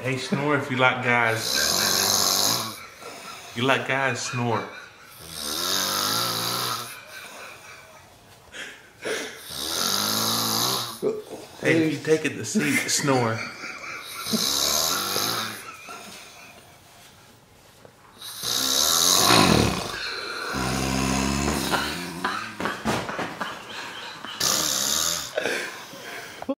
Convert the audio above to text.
Hey, snore if you like guys. You like guys, snore. Hey, if you take it to seat, snore.